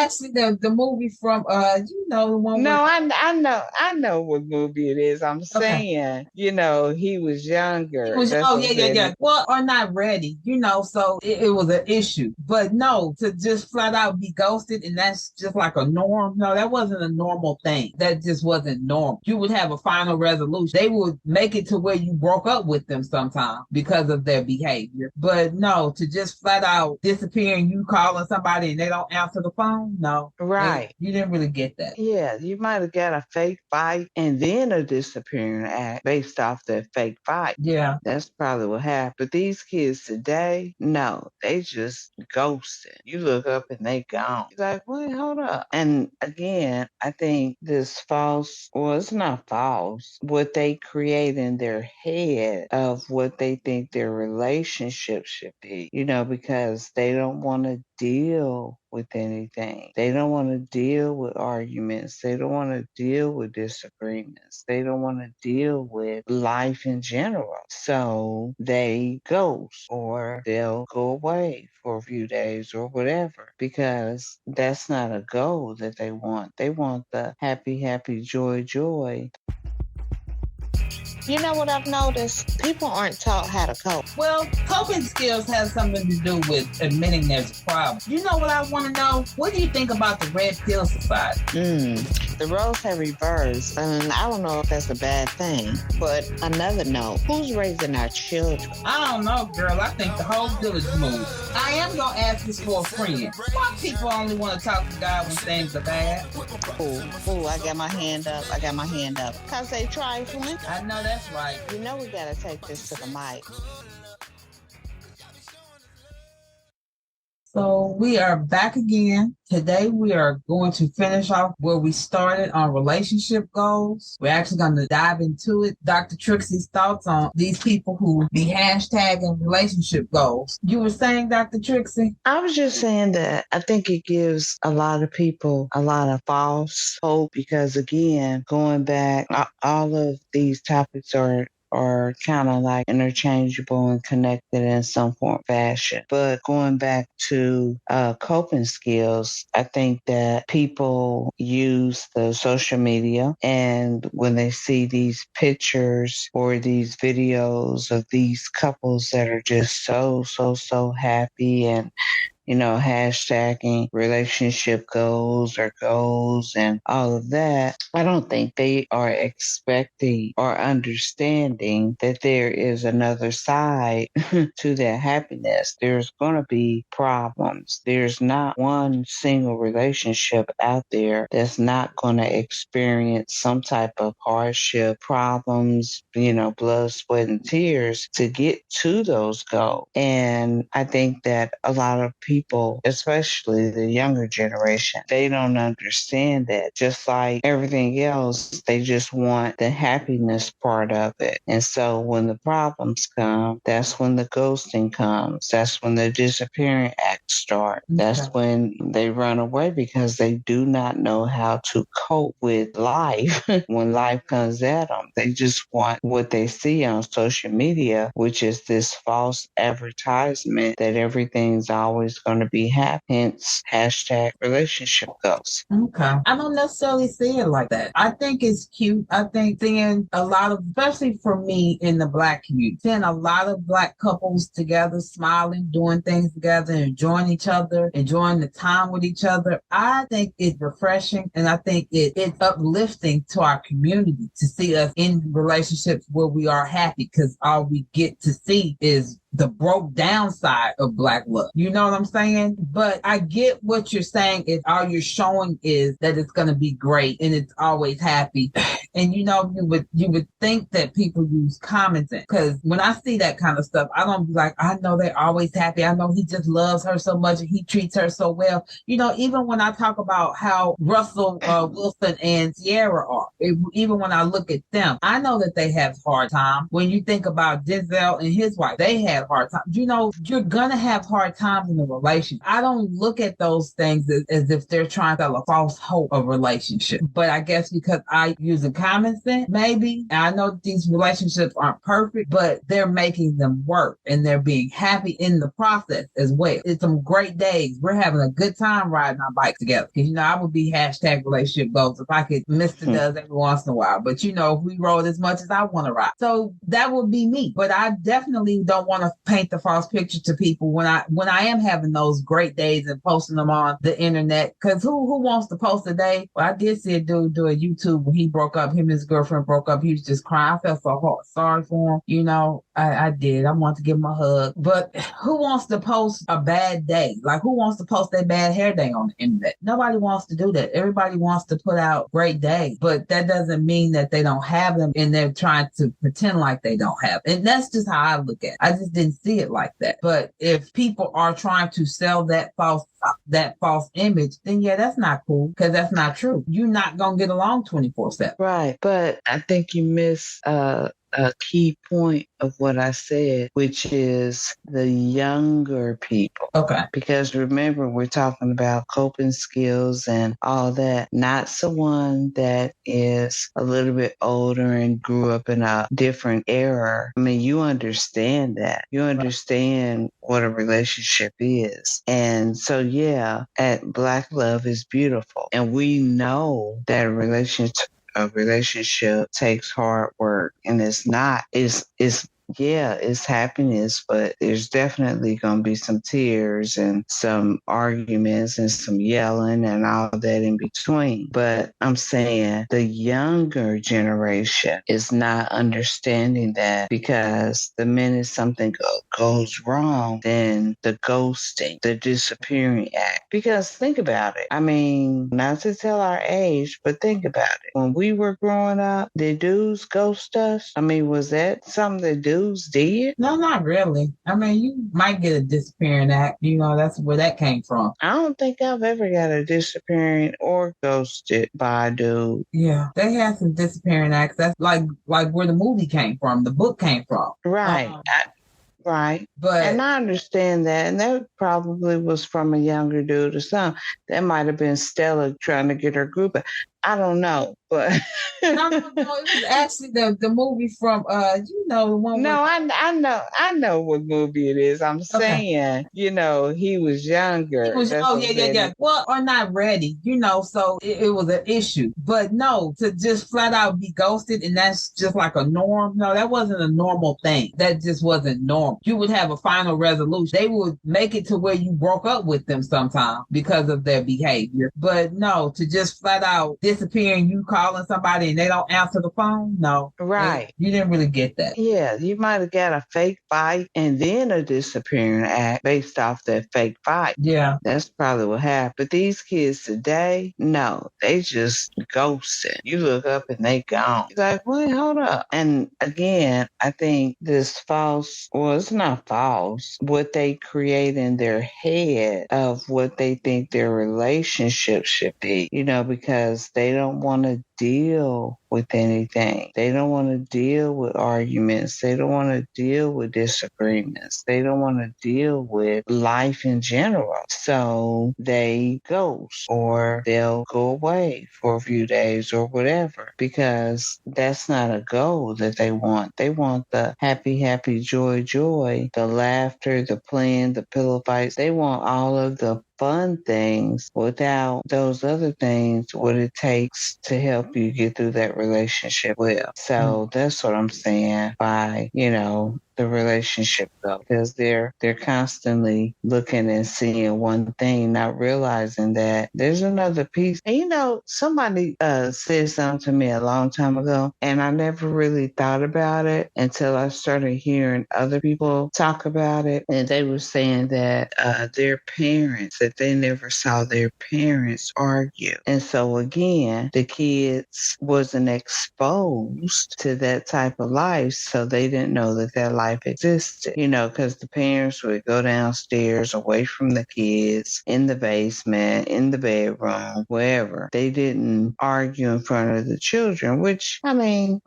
actually the movie from the one with No, I know what movie it is. I'm okay. saying, he was It younger. was, That's oh what I'm yeah, yeah, yeah. saying. Well, or not ready, so it was an issue. But no, to just flat out be ghosted and that's just like a norm. No, that wasn't a normal thing. That just wasn't normal. You would have a final resolution. They would make it to where you broke up with them sometime because of their behavior. But no, to just flat out disappear and you calling somebody and they don't answer the phone, no. Right. You didn't really get that. Yeah, you might have got a fake fight and then a disappearing act based off that fake fight. Yeah. That's probably what happened. But these kids today, no, they just ghosted. You look up and they gone. You're like, wait, hold up. And again, I think this false, well, it's not false, what they create in their head of what they think their relationship should be, because they don't want to deal with anything. They don't want to deal with arguments. They don't want to deal with disagreements. They don't want to deal with life in general. So they ghost or they'll go away for a few days or whatever because that's not a goal that they want. They want the happy, happy, joy, joy. You know what I've noticed? People aren't taught how to cope. Well, coping skills has something to do with admitting there's a problem. You know what I want to know? What do you think about the Red Pill Society? The roles have reversed, and I don't know if that's a bad thing. But another note, who's raising our children? I don't know, girl. I think the whole village moved. I am going to ask this for a friend. Why people only want to talk to God when things are bad? Ooh, I got my hand up. Because they trifling. I know that's right. We got to take this to the mic. So we are back again. Today we are going to finish off where we started on relationship goals. We're actually going to dive into it. Dr. Trixie's thoughts on these people who be hashtagging relationship goals. You were saying, Dr. Trixie? I was just saying that I think it gives a lot of people a lot of false hope because, again, going back, all of these topics are kind of like interchangeable and connected in some form fashion. But going back to coping skills, I think that people use the social media and when they see these pictures or these videos of these couples that are just so happy and hashtagging relationship goals and all of that, I don't think they are expecting or understanding that there is another side to their happiness. There's going to be problems. There's not one single relationship out there that's not going to experience some type of hardship, problems, blood, sweat, and tears to get to those goals. And I think that a lot of people, especially the younger generation, they don't understand that. Just like everything else, they just want the happiness part of it. And so when the problems come, that's when the ghosting comes. That's when the disappearing acts start. That's when they run away because they do not know how to cope with life when life comes at them. They just want what they see on social media, which is this false advertisement that everything's always going to be happy. Hence, hashtag relationship goals. Okay. I don't necessarily see it like that. I think it's cute. I think seeing a lot of, especially for me in the Black community, seeing a lot of Black couples together, smiling, doing things together, enjoying each other, enjoying the time with each other. I think it's refreshing and I think it's uplifting to our community to see us in relationships where we are happy because all we get to see is the broke down side of Black love. You know what I'm saying? But I get what you're saying is all you're showing is that it's going to be great and it's always happy. And you would think that people use comments because when I see that kind of stuff, I don't be like, I know they're always happy. I know he just loves her so much and he treats her so well. Even when I talk about how Russell Wilson and Sierra are, even when I look at them, I know that they have hard time. When you think about Denzel and his wife, they had hard times. You're gonna have hard times in a relationship. I don't look at those things as if they're trying to sell a false hope of relationship. But I guess because I use a common sense, maybe. And I know these relationships aren't perfect, but they're making them work and they're being happy in the process as well. It's some great days. We're having a good time riding our bike together. Because, I would be hashtag relationship goals if I could miss the does every once in a while. But, if we rode as much as I want to ride. So that would be me. But I definitely don't want to paint the false picture to people when I am having those great days and posting them on the internet. Because who wants to post a day? Well, I did see a dude do a YouTube when he broke up. Him and his girlfriend broke up. He was just crying. I felt so sorry for him. I did. I want to give him a hug. But who wants to post a bad day? Like, who wants to post their bad hair day on the internet? Nobody wants to do that. Everybody wants to put out great days, but that doesn't mean that they don't have them and they're trying to pretend like they don't have it. And that's just how I look at it. I just didn't see it like that. But if people are trying to sell that false image, then yeah, that's not cool because that's not true. You're not going to get along 24/7. Right. But I think you miss a key point of what I said, which is the younger people. Okay. Because remember, we're talking about coping skills and all that, not someone that is a little bit older and grew up in a different era. I mean, you understand that. You understand what a relationship is. And so, yeah, at Black Love is Beautiful. And we know that a relationship takes hard work, and it's happiness, but there's definitely going to be some tears and some arguments and some yelling and all that in between. But I'm saying the younger generation is not understanding that, because the minute something goes wrong, then the ghosting, the disappearing act. Because think about it. I mean, not to tell our age, but think about it. When we were growing up, did dudes ghost us? I mean, was that something that dudes did? No, not really. I mean, you might get a disappearing act. That's where that came from. I don't think I've ever got a disappearing or ghosted by a dude. Yeah, they had some disappearing acts. That's like where the movie came from, the book came from. Right. Right. And I understand that. And that probably was from a younger dude or something. That might have been Stella trying to get her group. I don't know, but no, it was actually the movie from the one. No, I know what movie it is. I'm saying, he was younger. He was, yeah. Well, or not ready, so it was an issue. But no, to just flat out be ghosted and that's just like a norm. No, that wasn't a normal thing. That just wasn't normal. You would have a final resolution. They would make it to where you broke up with them sometime because of their behavior. But no, to just flat out disappearing, you calling somebody and they don't answer the phone. No. Right. You didn't really get that. Yeah. You might have got a fake fight and then a disappearing act based off that fake fight. Yeah. That's probably what happened. But these kids today, no, they just ghosting. You look up and they gone. You're like, wait, hold up. And again, I think this it's not false, what they create in their head of what they think their relationship should be, because they don't want to deal with anything. They don't want to deal with arguments. They don't want to deal with disagreements. They don't want to deal with life in general. So they ghost, or they'll go away for a few days or whatever, because that's not a goal that they want. They want the happy, happy, joy, joy, the laughter, the playing, the pillow fights. They want all of the fun things without those other things, what it takes to help you get through that relationship well. So that's what I'm saying by, the relationship though, because they're constantly looking and seeing one thing, not realizing that there's another piece. And somebody said something to me a long time ago, and I never really thought about it until I started hearing other people talk about it. And they were saying that their parents, that they never saw their parents argue. And so again, the kids wasn't exposed to that type of life, so they didn't know that life life existed, because the parents would go downstairs away from the kids in the basement, in the bedroom, wherever. They didn't argue in front of the children, which,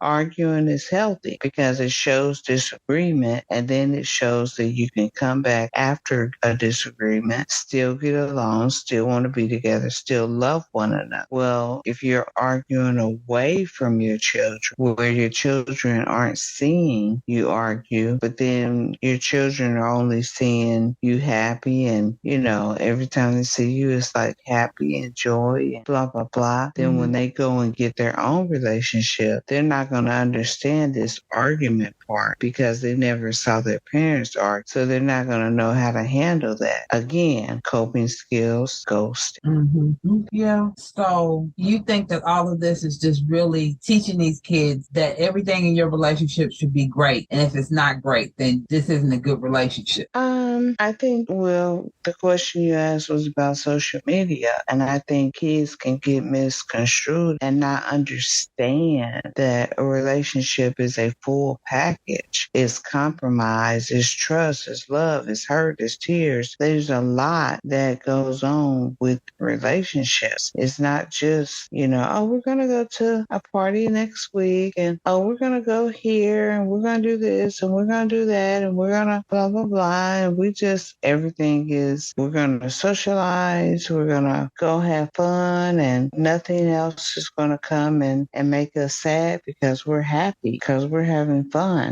arguing is healthy because it shows disagreement, and then it shows that you can come back after a disagreement, still get along, still want to be together, still love one another. Well, if you're arguing away from your children, where your children aren't seeing you argue, but then your children are only seeing you happy, and every time they see you it's like happy and joy and blah blah blah, then when they go and get their own relationship, they're not going to understand this argument part because they never saw their parents argue, so they're not going to know how to handle that. Again, coping skills, ghosting. Yeah. So you think that all of this is just really teaching these kids that everything in your relationship should be great, and if it's not great, then this isn't a good relationship? I think, the question you asked was about social media, and I think kids can get misconstrued and not understand that a relationship is a full package. It's compromise, it's trust, it's love, it's hurt, it's tears. There's a lot that goes on with relationships. It's not just, we're going to go to a party next week, and we're going to go here, and we're going to do this, and we're going to do that, and we're going to blah, blah, blah. And everything is, we're going to socialize, we're going to go have fun, and nothing else is going to come and make us sad because we're happy, because we're having fun.